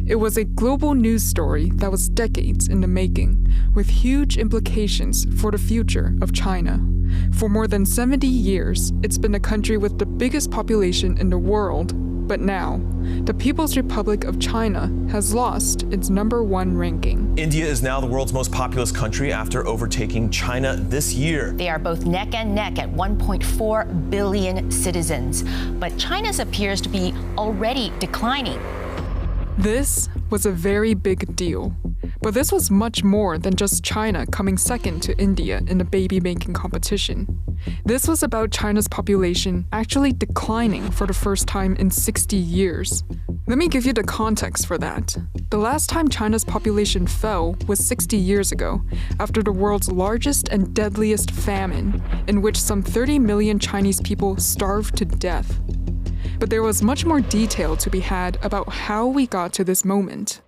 It was a global news story that was decades in the making, with huge implications for the future of China. For more than 70 years, it's been the country with the biggest population in the world. But now, the People's Republic of China has lost its #1 ranking. India is now the world's most populous country after overtaking China this year. They are both neck and neck at 1.4 billion citizens. But China's appears to be already declining. This was a very big deal. But this was much more than just China coming second to India in the baby-making competition. This was about China's population actually declining for the first time in 60 years. Let me give you the context for that. The last time China's population fell was 60 years ago, after the world's largest and deadliest famine, in which some 30 million Chinese people starved to death. But there was much more detail to be had about how we got to this moment.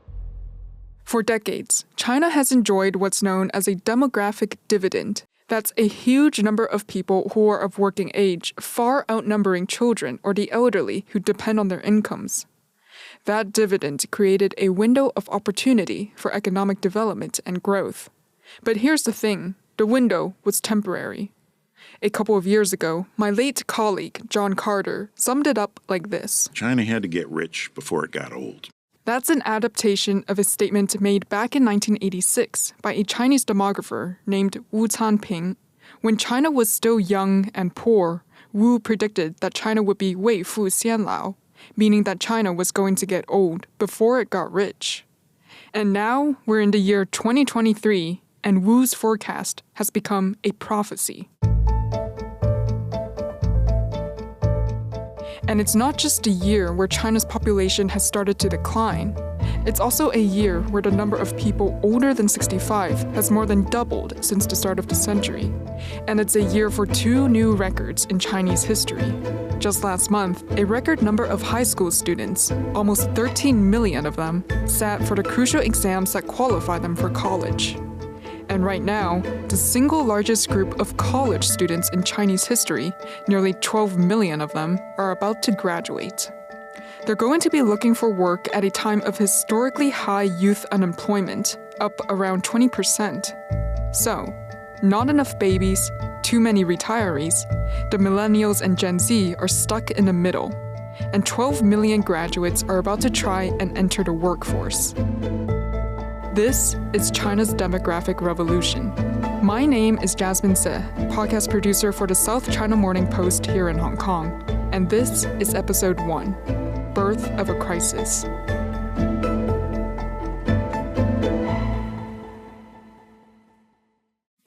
For decades, China has enjoyed what's known as a demographic dividend. That's a huge number of people who are of working age, far outnumbering children or the elderly who depend on their incomes. That dividend created a window of opportunity for economic development and growth. But here's the thing, the window was temporary. A couple of years ago, my late colleague, John Carter, summed it up like this. China had to get rich before it got old. That's an adaptation of a statement made back in 1986 by a Chinese demographer named Wu Canping. When China was still young and poor, Wu predicted that China would be 未富先老, meaning that China was going to get old before it got rich. And now we're in the year 2023, and Wu's forecast has become a prophecy. And it's not just a year where China's population has started to decline. It's also a year where the number of people older than 65 has more than doubled since the start of the century. And it's a year for 2 new records in Chinese history. Just last month, a record number of high school students, almost 13 million of them, sat for the crucial exams that qualify them for college. And right now, the single largest group of college students in Chinese history, nearly 12 million of them, are about to graduate. They're going to be looking for work at a time of historically high youth unemployment, up around 20%. So, not enough babies, too many retirees, the millennials and Gen Z are stuck in the middle, and 12 million graduates are about to try and enter the workforce. This is China's demographic revolution. My name is Jasmine Se, podcast producer for the South China Morning Post here in Hong Kong, and this is episode 1, Birth of a Crisis.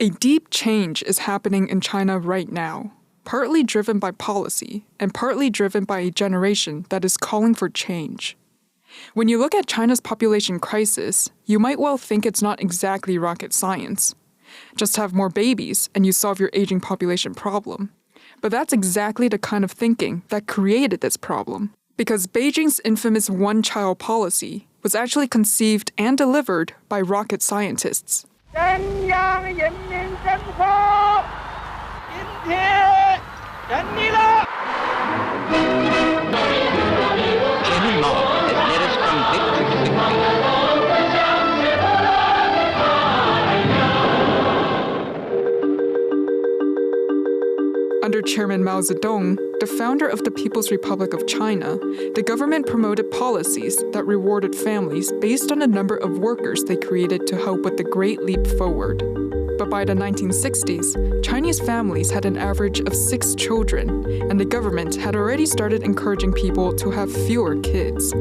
A deep change is happening in China right now, partly driven by policy and partly driven by a generation that is calling for change. When you look at China's population crisis, you might well think it's not exactly rocket science. Just have more babies and you solve your aging population problem. But that's exactly the kind of thinking that created this problem. Because Beijing's infamous one-child policy was actually conceived and delivered by rocket scientists. Under Chairman Mao Zedong, the founder of the People's Republic of China, the government promoted policies that rewarded families based on the number of workers they created to help with the Great Leap Forward. But by the 1960s, Chinese families had an average of 6 children, and the government had already started encouraging people to have fewer kids.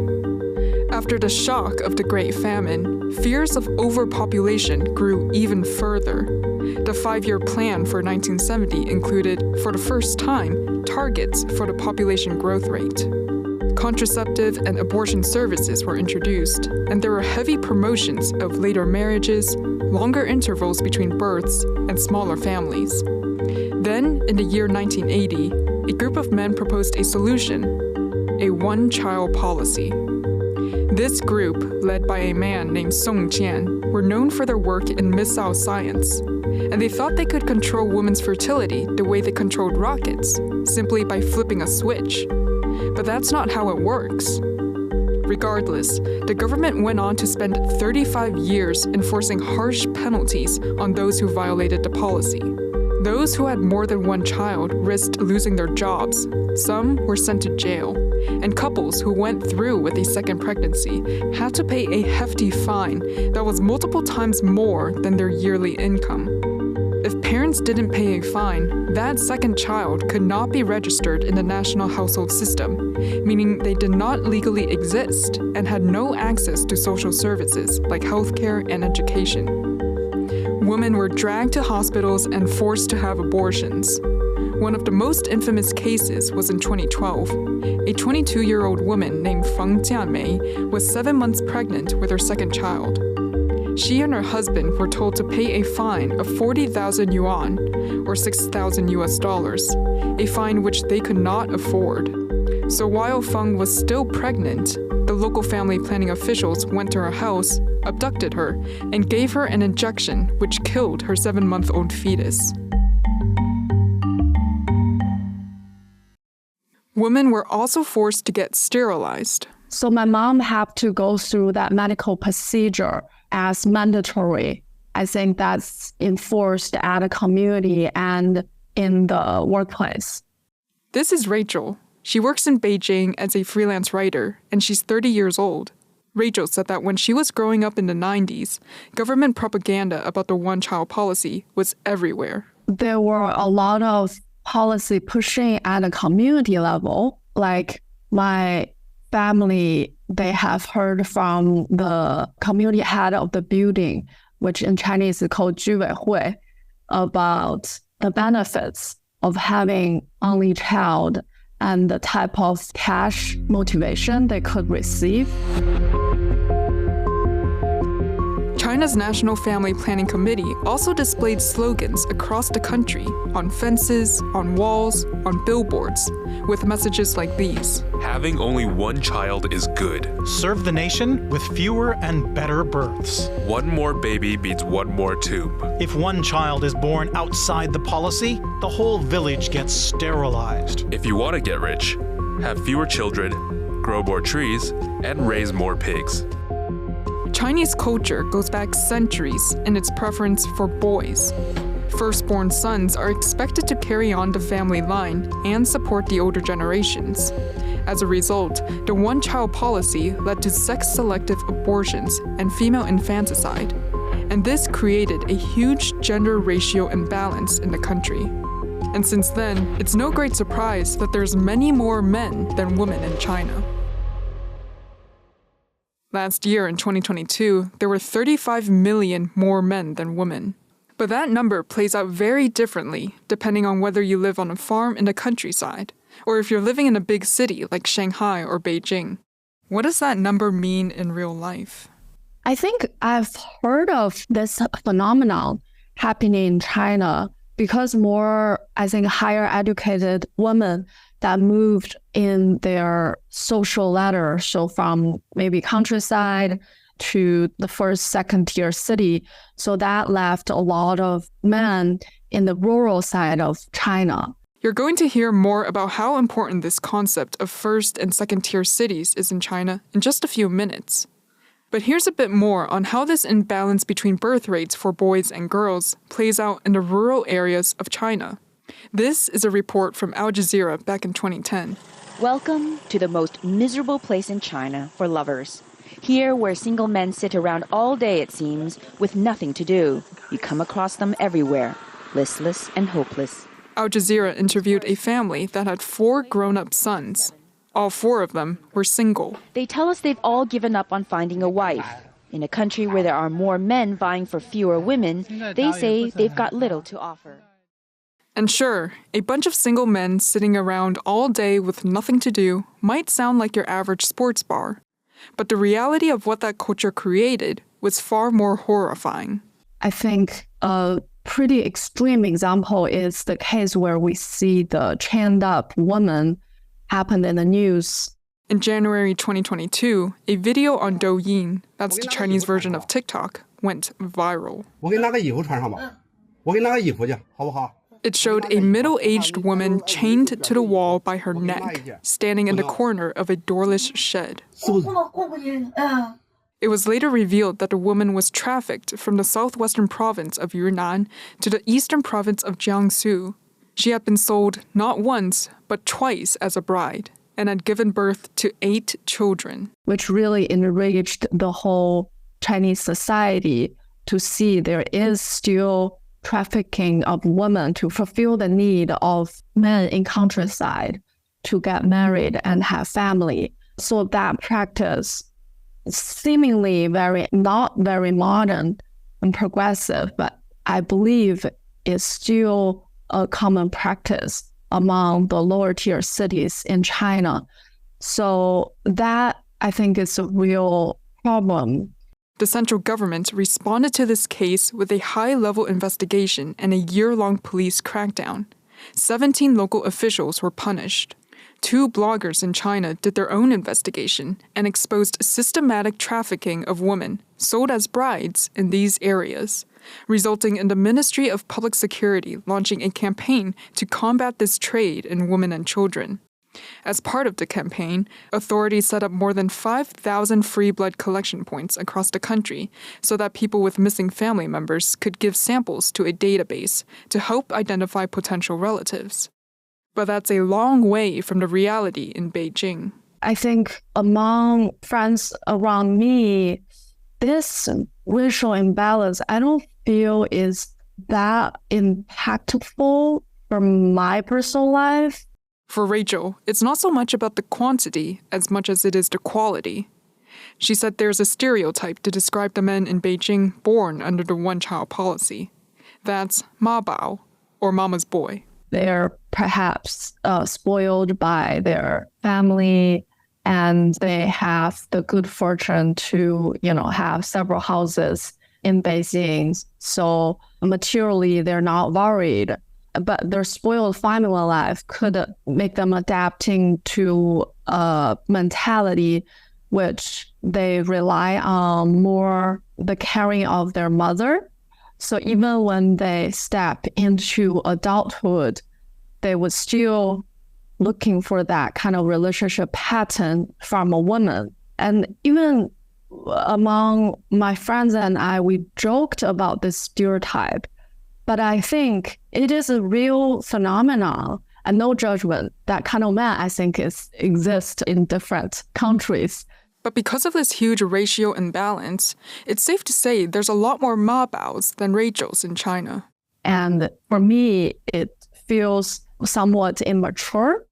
After the shock of the Great Famine, fears of overpopulation grew even further. The 5-year plan for 1970 included, for the first time, targets for the population growth rate. Contraceptive and abortion services were introduced, and there were heavy promotions of later marriages, longer intervals between births, and smaller families. Then, in the year 1980, a group of men proposed a solution, a one-child policy. This group, led by a man named Song Jian, were known for their work in missile science, and they thought they could control women's fertility the way they controlled rockets, simply by flipping a switch. But that's not how it works. Regardless, the government went on to spend 35 years enforcing harsh penalties on those who violated the policy. Those who had more than one child risked losing their jobs. Some were sent to jail, and couples who went through with a second pregnancy had to pay a hefty fine that was multiple times more than their yearly income. If parents didn't pay a fine, that second child could not be registered in the national household system, meaning they did not legally exist and had no access to social services like healthcare and education. Women were dragged to hospitals and forced to have abortions. One of the most infamous cases was in 2012. A 22-year-old woman named Feng Jianmei was 7 months pregnant with her second child. She and her husband were told to pay a fine of 40,000 yuan, or $6,000, a fine which they could not afford. So while Feng was still pregnant, the local family planning officials went to her house, abducted her, and gave her an injection which killed her 7-month-old fetus. Women were also forced to get sterilized. So my mom had to go through that medical procedure as mandatory. I think that's enforced at a community and in the workplace. This is Rachel. She works in Beijing as a freelance writer, and she's 30 years old. Rachel said that when she was growing up in the 90s, government propaganda about the one-child policy was everywhere. There were a lot of policy pushing at a community level. Like my family, they have heard from the community head of the building, which in Chinese is called 居委会, about the benefits of having only child and the type of cash motivation they could receive. China's National Family Planning Committee also displayed slogans across the country, on fences, on walls, on billboards, with messages like these. Having only one child is good. Serve the nation with fewer and better births. One more baby beats one more tomb. If one child is born outside the policy, the whole village gets sterilized. If you want to get rich, have fewer children, grow more trees, and raise more pigs. Chinese culture goes back centuries in its preference for boys. Firstborn sons are expected to carry on the family line and support the older generations. As a result, the one-child policy led to sex-selective abortions and female infanticide. And this created a huge gender ratio imbalance in the country. And since then, it's no great surprise that there's many more men than women in China. Last year, in 2022, there were 35 million more men than women. But that number plays out very differently depending on whether you live on a farm in the countryside, or if you're living in a big city like Shanghai or Beijing. What does that number mean in real life? I think I've heard of this phenomenon happening in China because more, I think, higher educated women that moved in their social ladder, so from maybe countryside to the first, second tier city. So that left a lot of men in the rural side of China. You're going to hear more about how important this concept of first and second tier cities is in China in just a few minutes. But here's a bit more on how this imbalance between birth rates for boys and girls plays out in the rural areas of China. This is a report from Al Jazeera back in 2010. Welcome to the most miserable place in China for lovers. Here, where single men sit around all day, it seems, with nothing to do. You come across them everywhere, listless and hopeless. Al Jazeera interviewed a family that had 4 grown-up sons. All 4 of them were single. They tell us they've all given up on finding a wife. In a country where there are more men vying for fewer women, they say they've got little to offer. And sure, a bunch of single men sitting around all day with nothing to do might sound like your average sports bar. But the reality of what that culture created was far more horrifying. I think a pretty extreme example is the case where we see the chained-up woman happen in the news. In January 2022, a video on Douyin, that's the Chinese version of TikTok, went viral. It showed a middle-aged woman chained to the wall by her neck, standing in the corner of a doorless shed. It was later revealed that the woman was trafficked from the southwestern province of Yunnan to the eastern province of Jiangsu. She had been sold not once, but twice as a bride, and had given birth to 8 children. Which really enraged the whole Chinese society to see there is still trafficking of women to fulfill the need of men in countryside to get married and have family. So that practice, seemingly not very modern and progressive, but I believe is still a common practice among the lower tier cities in China. So that, I think, is a real problem. The central government responded to this case with a high-level investigation and a year-long police crackdown. 17 local officials were punished. 2 bloggers in China did their own investigation and exposed systematic trafficking of women sold as brides in these areas, resulting in the Ministry of Public Security launching a campaign to combat this trade in women and children. As part of the campaign, authorities set up more than 5,000 free blood collection points across the country so that people with missing family members could give samples to a database to help identify potential relatives. But that's a long way from the reality in Beijing. I think among friends around me, this racial imbalance, I don't feel is that impactful for my personal life. For Rachel, it's not so much about the quantity as much as it is the quality. She said there's a stereotype to describe the men in Beijing born under the one-child policy. That's ma bao, or mama's boy. They're perhaps spoiled by their family, and they have the good fortune to, have several houses in Beijing. So materially, they're not worried. But their spoiled family life could make them adapting to a mentality which they rely on more the caring of their mother. So even when they step into adulthood, they would still looking for that kind of relationship pattern from a woman. And even among my friends and I, we joked about this stereotype. But I think it is a real phenomenon and no judgment. That kind of man, I think, exists in different countries. But because of this huge racial imbalance, it's safe to say there's a lot more ma baos than Rachels in China. And for me, it feels somewhat immature.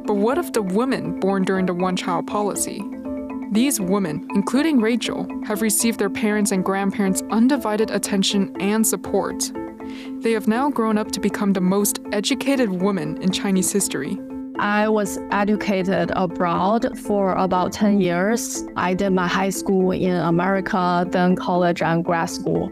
But what of the women born during the one-child policy? These women, including Rachel, have received their parents' and grandparents' undivided attention and support. They have now grown up to become the most educated women in Chinese history. I was educated abroad for about 10 years. I did my high school in America, then college and grad school.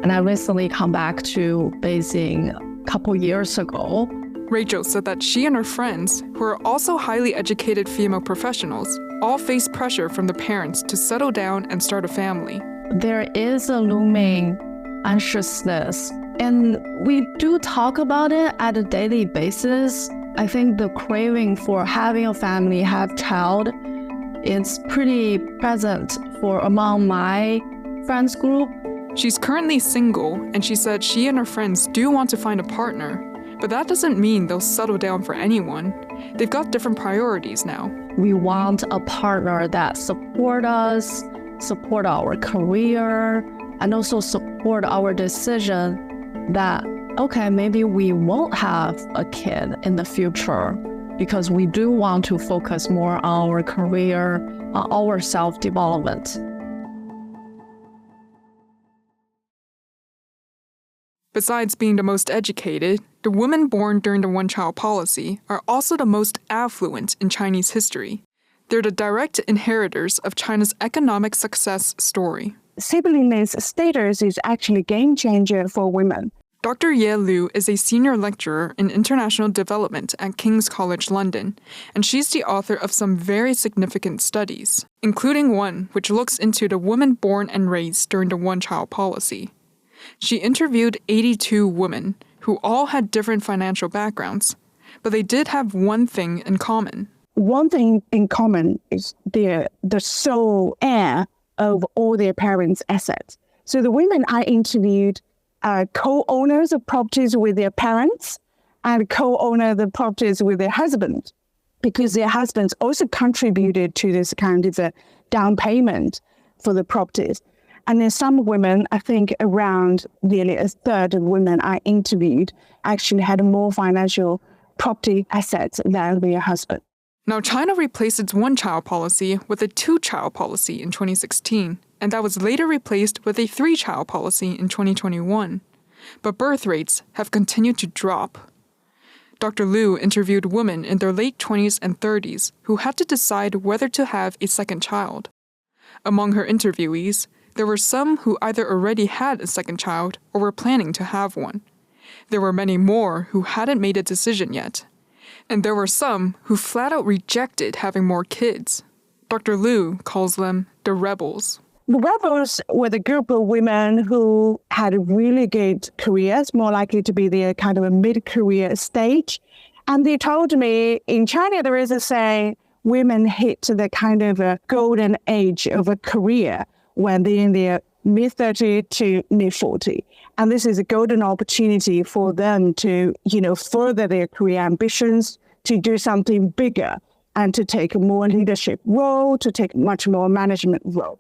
And I recently come back to Beijing a couple years ago. Rachel said that she and her friends, who are also highly educated female professionals, all face pressure from the parents to settle down and start a family. There is a looming anxiousness, and we do talk about it at a daily basis. I think the craving for having a family, have child, is pretty present among my friends group. She's currently single, and she said she and her friends do want to find a partner. But that doesn't mean they'll settle down for anyone. They've got different priorities now. We want a partner that support us, support our career, and also support our decision that, okay, maybe we won't have a kid in the future because we do want to focus more on our career, on our self-development. Besides being the most educated, the women born during the one-child policy are also the most affluent in Chinese history. They're the direct inheritors of China's economic success story. Siblings status is actually a game changer for women. Dr. Ye Liu is a senior lecturer in international development at King's College London, and she's the author of some very significant studies, including one which looks into the women born and raised during the one-child policy. She interviewed 82 women who all had different financial backgrounds, but they did have one thing in common. One thing in common is they're the sole heir of all their parents' assets. So the women I interviewed are co-owners of properties with their parents and co-owner of the properties with their husband, because their husbands also contributed to this kind of a down payment for the properties. And then some women, I think around nearly a third of women I interviewed actually had more financial property assets than their husband. Now, China replaced its one-child policy with a two-child policy in 2016, and that was later replaced with a three-child policy in 2021. But birth rates have continued to drop. Dr. Liu interviewed women in their late 20s and 30s who had to decide whether to have a second child. Among her interviewees, there were some who either already had a second child or were planning to have one. There were many more who hadn't made a decision yet. And there were some who flat out rejected having more kids. Dr. Liu calls them the rebels. The rebels were the group of women who had really good careers, more likely to be the kind of a mid-career stage. And they told me in China there is a saying, women hit the kind of a golden age of a career when they're in their mid-30 to mid-40. And this is a golden opportunity for them to, further their career ambitions, to do something bigger and to take a more leadership role, to take much more management role.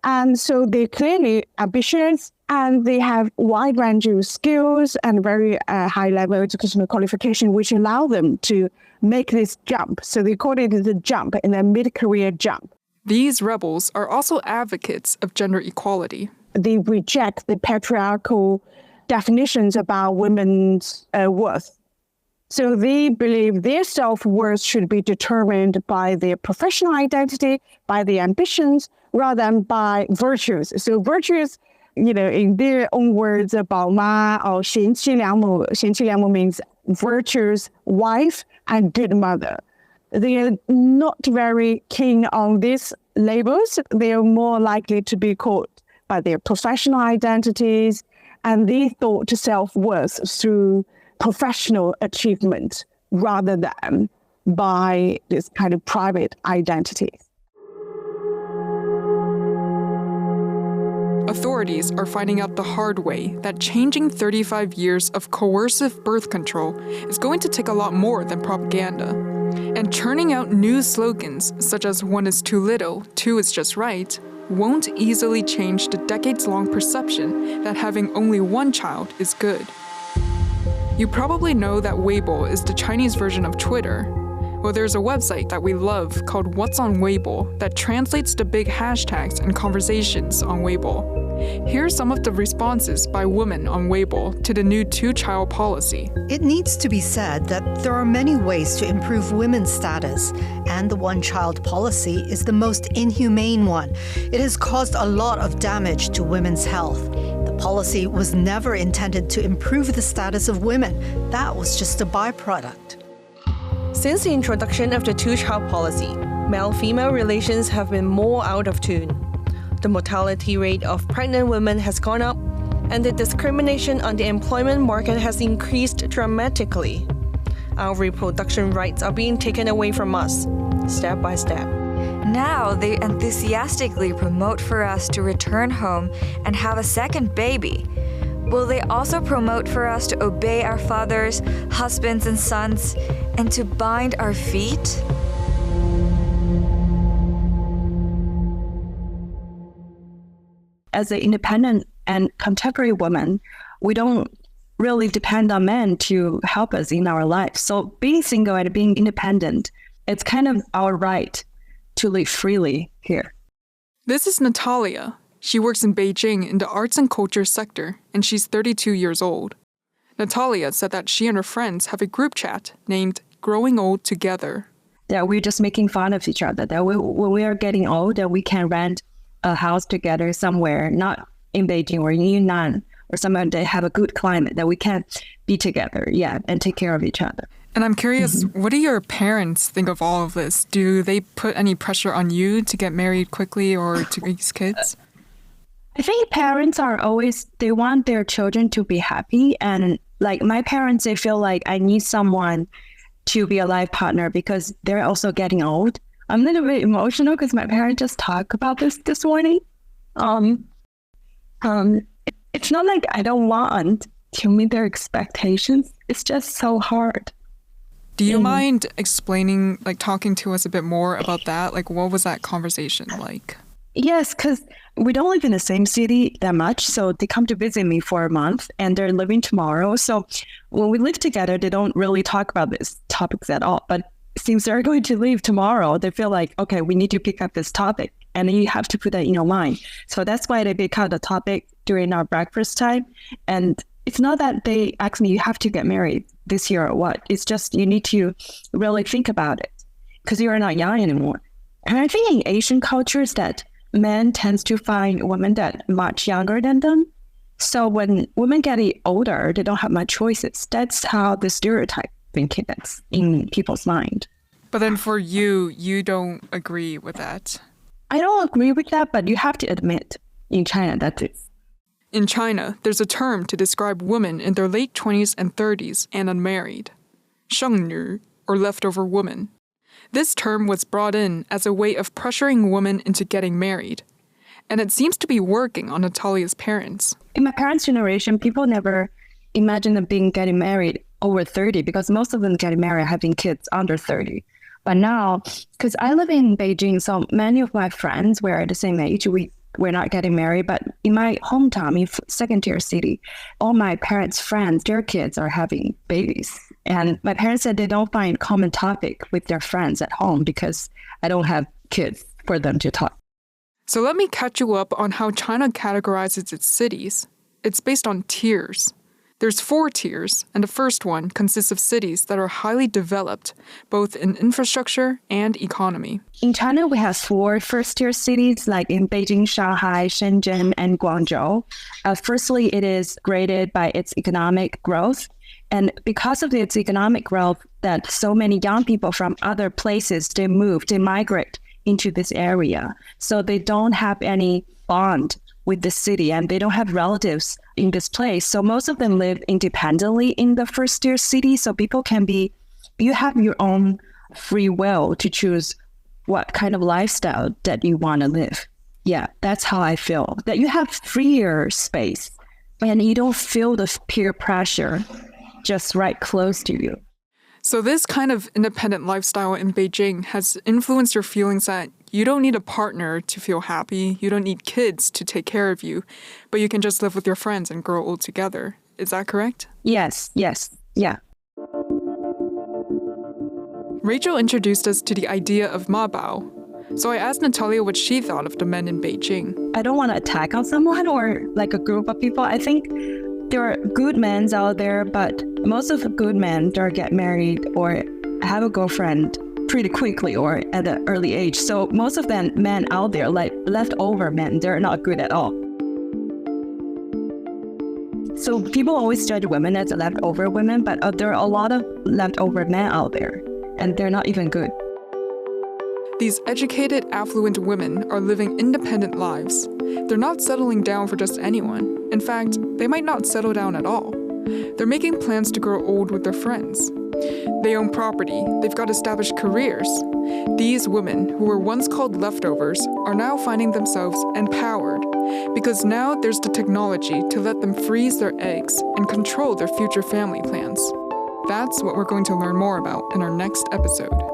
And so they're clearly ambitious and they have wide range of skills and very high level educational qualification, which allow them to make this jump. So they call it the jump in a mid-career jump. These rebels are also advocates of gender equality. They reject the patriarchal definitions about women's worth. So they believe their self-worth should be determined by their professional identity, by their ambitions, rather than by virtues. So virtues, in their own words, 宝妈 or 贤妻良母. 贤妻良母 means virtuous wife and good mother. They are not very keen on these labels. They are more likely to be called by their professional identities, and they thought self-worth through professional achievement rather than by this kind of private identity. Authorities are finding out the hard way that changing 35 years of coercive birth control is going to take a lot more than propaganda. And churning out new slogans such as 1 is too little, 2 is just right, won't easily change the decades-long perception that having only one child is good. You probably know that Weibo is the Chinese version of Twitter. Well, there's a website that we love called What's on Weibo that translates the big hashtags and conversations on Weibo. Here's some of the responses by women on Weibo to the new two-child policy. It needs to be said that there are many ways to improve women's status, and the one-child policy is the most inhumane one. It has caused a lot of damage to women's health. The policy was never intended to improve the status of women. That was just a byproduct. Since the introduction of the two-child policy, male-female relations have been more out of tune. The mortality rate of pregnant women has gone up, and the discrimination on the employment market has increased dramatically. Our reproduction rights are being taken away from us, step by step. Now they enthusiastically promote for us to return home and have a second baby. Will they also promote for us to obey our fathers, husbands, and sons, and to bind our feet? As an independent and contemporary woman, we don't really depend on men to help us in our life. So being single and being independent, it's kind of our right to live freely here. This is Natalia. She works in Beijing in the arts and culture sector, and she's 32 years old. Natalia said that she and her friends have a group chat named Growing Old Together. That we're just making fun of each other, that when we are getting old, that we can rent a house together somewhere, not in Beijing or in Yunnan, or somewhere that have a good climate, that we can be together, and take care of each other. And I'm curious, what do your parents think of all of this? Do they put any pressure on you to get married quickly or to raise kids? I think parents are always, they want their children to be happy. And like my parents, they feel like I need someone to be a life partner because they're also getting old. I'm a little bit emotional because my parents just talked about this morning. It's not like I don't want to meet their expectations. It's just so hard. Do you mind explaining, like talking to us a bit more about that? Like what was that conversation like? Yes, because we don't live in the same city that much. So they come to visit me for a month and they're leaving tomorrow. So when we live together, they don't really talk about these topics at all. But since they're going to leave tomorrow, they feel like, okay, we need to pick up this topic. And you have to put that in your mind. So that's why they pick out the topic during our breakfast time. And it's not that they ask me, you have to get married this year or what. It's just you need to really think about it because you are not young anymore. And I think in Asian cultures that men tends to find women that much younger than them. So when women get older, they don't have much choices. That's how the stereotype thinking that's in people's mind. But then for you, you don't agree with that. I don't agree with that, but you have to admit in China that is. In China, there's a term to describe women in their late 20s and 30s and unmarried. 剩女, or leftover woman. This term was brought in as a way of pressuring women into getting married. And it seems to be working on Natalia's parents. In my parents' generation, people never imagined them getting married over 30 because most of them getting married having kids under 30. But now, because I live in Beijing, so many of my friends were the same age. We're not getting married. But in my hometown, in second-tier city, all my parents' friends, their kids are having babies. And my parents said they don't find common topic with their friends at home because I don't have kids for them to talk. So let me catch you up on how China categorizes its cities. It's based on tiers. There's 4 tiers, and the first one consists of cities that are highly developed, both in infrastructure and economy. In China, we have 4 first-tier cities, like in Beijing, Shanghai, Shenzhen, and Guangzhou. Firstly, it is graded by its economic growth. And because of its economic growth, that so many young people from other places, they migrate into this area. So they don't have any bond with the city and they don't have relatives in this place. So most of them live independently in the first-tier city. So people you have your own free will to choose what kind of lifestyle that you want to live. Yeah, that's how I feel. That you have freer space and you don't feel the peer pressure just right close to you. So this kind of independent lifestyle in Beijing has influenced your feelings that you don't need a partner to feel happy, you don't need kids to take care of you, but you can just live with your friends and grow old together. Is that correct? Yes, yeah. Rachel introduced us to the idea of mabao. So I asked Natalia what she thought of the men in Beijing. I don't want to attack on someone or like a group of people. I think there are good men out there, but most of the good men don't get married or have a girlfriend pretty quickly or at an early age. So most of them men out there, like leftover men, they're not good at all. So people always judge women as leftover women, but there are a lot of leftover men out there, and they're not even good. These educated, affluent women are living independent lives. They're not settling down for just anyone. In fact, they might not settle down at all. They're making plans to grow old with their friends. They own property, they've got established careers. These women, who were once called leftovers, are now finding themselves empowered, because now there's the technology to let them freeze their eggs and control their future family plans. That's what we're going to learn more about in our next episode.